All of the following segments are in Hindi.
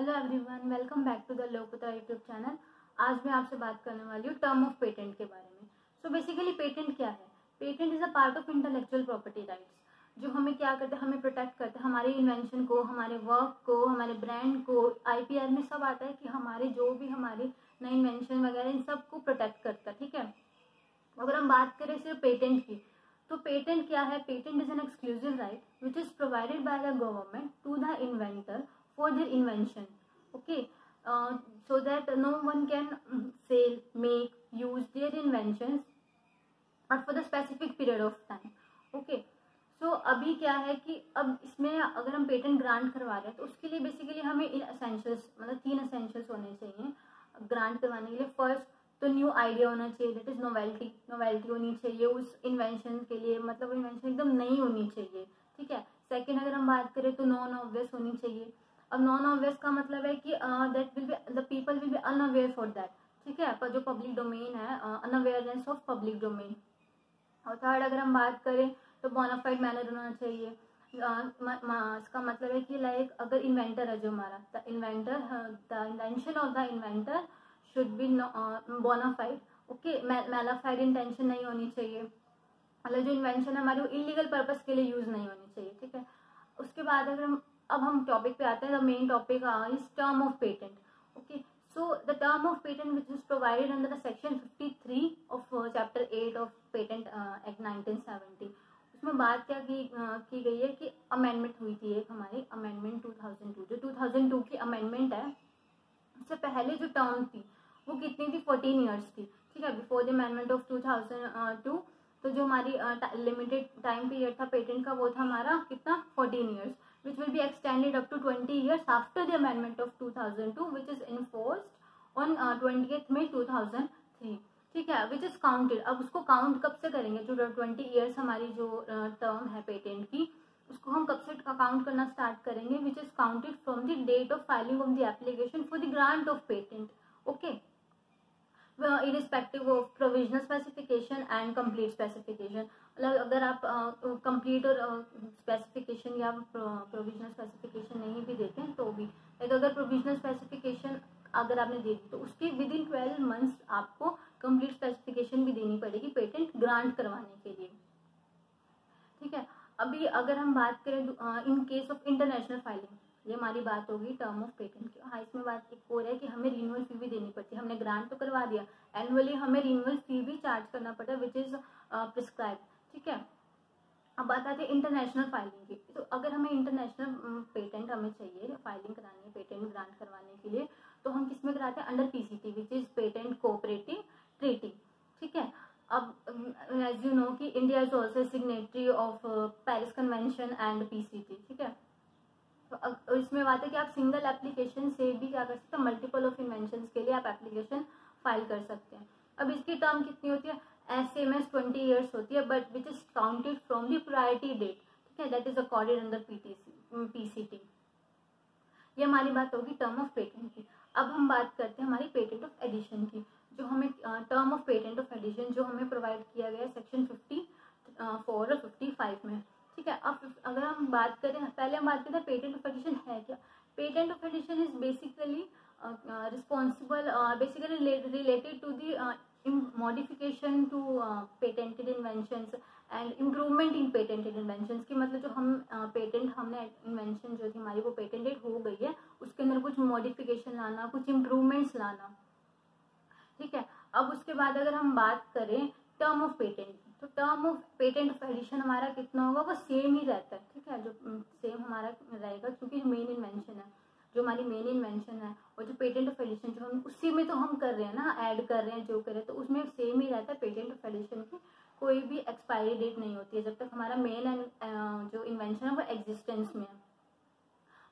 Hello everyone, welcome back to the Lokputra YouTube channel. आज मैं आपसे बात करने वाली हूँ टर्म ऑफ पेटेंट के बारे में। सो बेसिकली पेटेंट क्या है? Patent is a part of intellectual property rights, जो हमें क्या करते हैं, हमें प्रोटेक्ट करते हैं, हमारे इन्वेंशन को, हमारे वर्क को, हमारे ब्रांड को। आईपीआर में सब आता है कि हमारे जो भी हमारे नए इन्वेंशन वगैरह इन सब को प्रोटेक्ट करता है। ठीक है, अगर हम बात करें सिर्फ पेटेंट की, तो पेटेंट क्या है? Patent is an exclusive right which is provided by the government to the inventor for their invention, okay, so that no one can sell, make, use their inventions or for the specific period of time, okay. so अभी क्या है कि अब इसमें अगर हम पेटेंट ग्रांट करवा रहे हैं तो उसके लिए बेसिकली हमें इन एसेंशियल्स, मतलब 3 एसेंशियल्स होने चाहिए ग्रांट करवाने के लिए। फर्स्ट तो न्यू आइडिया होना चाहिए, दैट इज नोवेल्टी होनी चाहिए उस इन्वेंशन के लिए, मतलब इन्वेंशन एकदम नई होनी चाहिए। ठीक है, सेकेंड अगर हम बात करें तो नॉन ऑब्वियस होनी चाहिए। अब नॉन ऑब्वियस का मतलब है कि that will be the people will be unaware for that. ठीक है, पर जो पब्लिक डोमेन है, अनअवेयरनेस ऑफ पब्लिक डोमेन। और थर्ड अगर हम बात करें तो बोनाफाइड मैनर होना चाहिए। इसका मतलब है कि लाइक अगर इन्वेंटर है जो हमारा, the intention of the inventor should be bona fide, okay. Mala fide intention नहीं होनी चाहिए, मतलब जो इन्वेंशन है हमारी वो इलीगल पर्पस के लिए यूज नहीं होनी चाहिए। ठीक है, उसके बाद अगर अब हम टॉपिक पे आते हैं, the main topic is term of patent, okay. So the term of patent which is provided under the section 53 of chapter 8 of patent act 1970। उसमें बात क्या की गई है कि अमेंडमेंट हुई थी एक हमारी, अमेंडमेंट 2002। जो 2002 की अमेंडमेंट है, उससे पहले जो टर्म थी वो कितनी थी? 14 ईयर्स थी। ठीक है, बिफोर द अमेंडमेंट ऑफ 2002 तो जो हमारी लिमिटेड टाइम पीरियड था पेटेंट का वो था हमारा कितना? 14 years, which will be extended up to 20 years after the amendment of 2002 which is enforced on 20th May 2003। ठीक है, which is counted। अब उसको काउंट कब से करेंगे? जो 20 years हमारी जो टर्म है पेटेंट की, उसको हम कब से काउंट करना स्टार्ट करेंगे? which is counted from the date of filing of the application for the grant of patent, okay, irrespective of provisional specification and complete specification। मतलब अगर आप कंप्लीट और स्पेसिफिकेशन या प्रोविजनल स्पेसिफिकेशन नहीं भी देते हैं तो भी, लाइक अगर प्रोविजनल स्पेसिफिकेशन अगर आपने दे दी तो उसके विद इन 12 मंथ्स आपको कंप्लीट स्पेसिफिकेशन भी देनी पड़ेगी पेटेंट ग्रांट करवाने के लिए। ठीक है, अभी अगर हम बात करें in case of international filing, ये हमारी बात होगी टर्म ऑफ पेटेंट की। हाँ, इसमें बात एक और है कि हमें रिन्यूअल फी भी देनी पड़ती है। हमने ग्रांट तो करवा दिया, एनुअली हमें रिन्यूअल फी भी चार्ज करना पड़ता है विच इज प्रिस्क्राइब। ठीक है, अब बात आती है इंटरनेशनल फाइलिंग की। तो अगर हमें इंटरनेशनल पेटेंट हमें चाहिए फाइलिंग करानी है पेटेंट ग्रांट करवाने के लिए, तो हम किस में कराते हैं? Under PCT which is patent cooperative treaty. ठीक है, अब एज यू नो कि India is also signatory of Paris convention and PCT. ठीक है, तो इसमें बात है कि आप सिंगल एप्लीकेशन से भी क्या कर सकते हैं? मल्टीपल ऑफ इन्वेंशन के लिए आप एप्लीकेशन फाइल कर सकते हैं। अब इसकी टर्म कितनी होती है? सेम एज 20 ईयर्स होती है, but which is counted from the priority date. ठीक है, that is accorded under PCT. ये हमारी बात होगी टर्म ऑफ पेटेंट की। अब हम बात करते हैं हमारी पेटेंट ऑफ एडिशन की, जो हमें term of patent of addition जो हमें प्रोवाइड किया गया है सेक्शन 54 और 55 में। ठीक है, अब अगर हम बात करें, पहले हम बात करते हैं पेटेंट ऑफ एडिशन है क्या। Patent of addition is basically responsible, basically related to the modification to patented inventions and improvement in patented inventions की। मतलब जो हम पेटेंट हमने इन्वेंशन जो थी हमारी वो पेटेंटेड हो गई है, उसके अंदर कुछ मॉडिफिकेशन लाना, कुछ इम्प्रूवमेंट्स लाना। ठीक है, अब उसके बाद अगर हम बात करें टर्म ऑफ पेटेंट, तो term of patent of addition हमारा कितना होगा? वो सेम ही रहता है। ठीक है, जो सेम हमारा रहेगा, क्योंकि जो मेन इन्वेंशन है, जो हमारी मेन इन्वेंशन है, और जो पेटेंट ऑफ एडिशन जो हम उसी में तो हम कर रहे हैं ना, ऐड कर रहे हैं जो कर रहे हैं, तो उसमें सेम ही रहता है। पेटेंट ऑफ एडिशन की कोई भी एक्सपायरी डेट नहीं होती है जब तक हमारा मेन जो इन्वेंशन है वो एग्जिस्टेंस में है।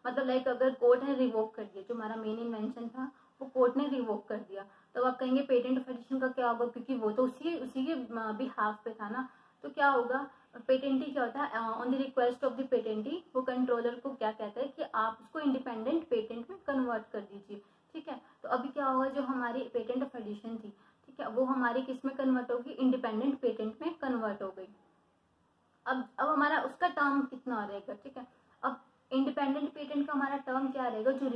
मतलब लाइक अगर कोर्ट ने रिवोक कर दिया, जो हमारा मेन इन्वेंशन था वो कोर्ट ने रिवोक कर दिया, तो आप कहेंगे पेटेंट ऑफ एडिशन का क्या होगा, क्योंकि वो तो उसी के बिहाफ पे था ना। तो क्या होगा? पेटेंटी क्या होता है? On the request of the patentee, वो कंट्रोलर को क्या कहता है कि आप उसको इंडिपेंडेंट पेटेंट में कन्वर्ट कर दीजिए। ठीक है, तो अभी क्या होगा? जो हमारी पेटेंट ऑफ एडिशन थी, ठीक है, वो हमारी किस में कन्वर्ट होगी? इंडिपेंडेंट पेटेंट में कन्वर्ट हो गई। अब हमारा उसका टर्म कितना रहेगा? ठीक है, अब इंडिपेंडेंट पेटेंट का हमारा टर्म क्या रहेगा? जो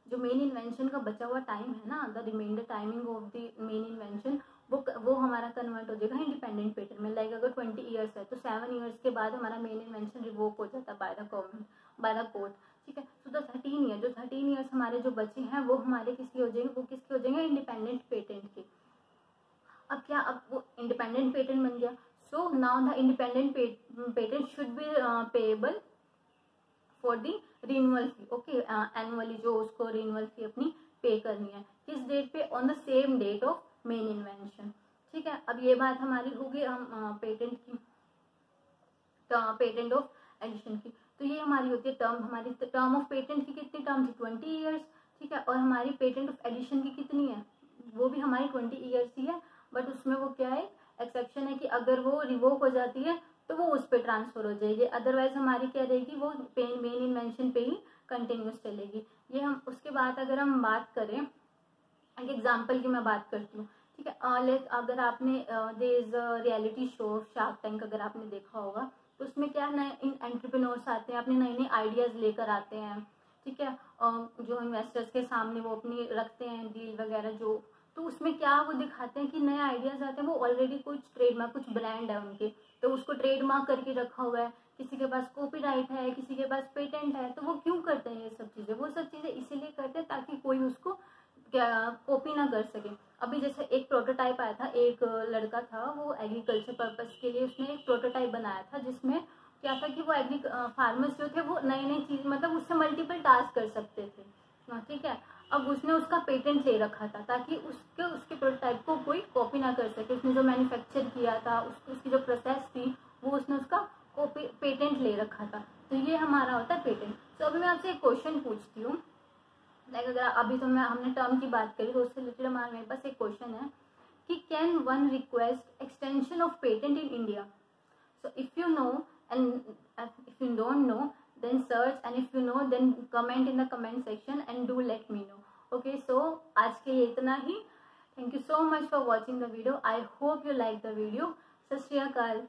जो मेन इन्वेंशन का बचा हुआ टाइम है ना, the reminder timing of the main invention, वो हमारा कन्वर्ट हो जाएगा इंडिपेंडेंट पेटेंट में। लाइक अगर 20 ईयर्स है तो 7 ईयर्स के बाद हमारा मेन इन्वेंशन रिवोक हो जाता है bye the government, by the court, ठीक है। सो द 13 ईयर, जो 13 ईयर्स हमारे जो बचे हैं वो हमारे किसके हो जाएंगे, वो किसके हो जाएंगे, इंडिपेंडेंट पेटेंट के। अब क्या, अब वो इंडिपेंडेंट पेटेंट बन गया। So now the independent patent should be payable for the renewal fee, okay, annually जो उसको रिन्यूअल फी अपनी पे करनी है, किस डेट पे, on the same date of main invention, ठीक है। अब ये बात हमारी होगी हम पेटेंट की, पेटेंट ऑफ एडिशन की। तो ये हमारी होती है टर्म, हमारी टर्म ऑफ पेटेंट की कितनी टर्म थी, 20 ईयर्स, ठीक है। और हमारी पेटेंट ऑफ एडिशन की कितनी है, वो भी हमारी 20 ईयर्स ही है, बट उसमें वो क्या है, एक्सेप्शन है कि अगर वो रिवोक हो जाती है तो वो उस पर ट्रांसफर हो जाएगी, अदरवाइज हमारी क्या रहेगी, वो मेन इन्वेंशन पे ही कंटिन्यूस चलेगी। ये हम उसके बाद अगर हम बात करें, एक एग्जाम्पल की मैं बात करती हूँ, ठीक है। लाइक अगर आपने there is a reality show Shark Tank, अगर आपने देखा होगा, तो उसमें क्या नए एंटरप्रेन्योर्स आते हैं, अपने नए नए आइडियाज लेकर आते हैं, ठीक है। जो इन्वेस्टर्स के सामने वो अपनी रखते हैं डील वगैरह जो, तो उसमें क्या वो दिखाते हैं कि नए आइडियाज आते हैं, वो ऑलरेडी कुछ ट्रेडमार्क, कुछ ब्रांड है उनके, तो उसको ट्रेडमार्क करके रखा हुआ है, किसी के पास कॉपीराइट है, किसी के पास पेटेंट है, तो वो क्यों करते हैं ये सब चीज़ें, वो सब चीज़ें इसीलिए करते हैं ताकि कोई उसको कॉपी ना कर सके। अभी जैसे एक प्रोटोटाइप आया था, एक लड़का था, वो एग्रीकल्चर पर्पस के लिए उसने एक प्रोटोटाइप बनाया था, जिसमें क्या था कि वो फार्मर्स जो थे वो नई नई चीज़, मतलब उससे मल्टीपल टास्क कर सकते थे, ठीक है। अब उसने उसका पेटेंट ले रखा था ताकि उसके प्रोटोटाइप को कोई कॉपी ना कर सके। उसने जो मैन्युफैक्चर किया था, उसकी जो प्रोसेस थी, वो उसने उसका पेटेंट ले रखा था। तो ये हमारा होता है पेटेंट। तो अभी मैं आपसे एक क्वेश्चन पूछती हूँ, लाइक अगर अभी तो हमने टर्म की बात करी, तो उससे रिलेटेड हमारे मेरे पास एक क्वेश्चन है कि can one request extension of patent in India. So if you know and if you don't know then search, and if you know then comment in the comment section and do let me know. Okay, so आज के लिए इतना ही। Thank you so much for watching the video. I hope you like the video. सत श्री अकाल।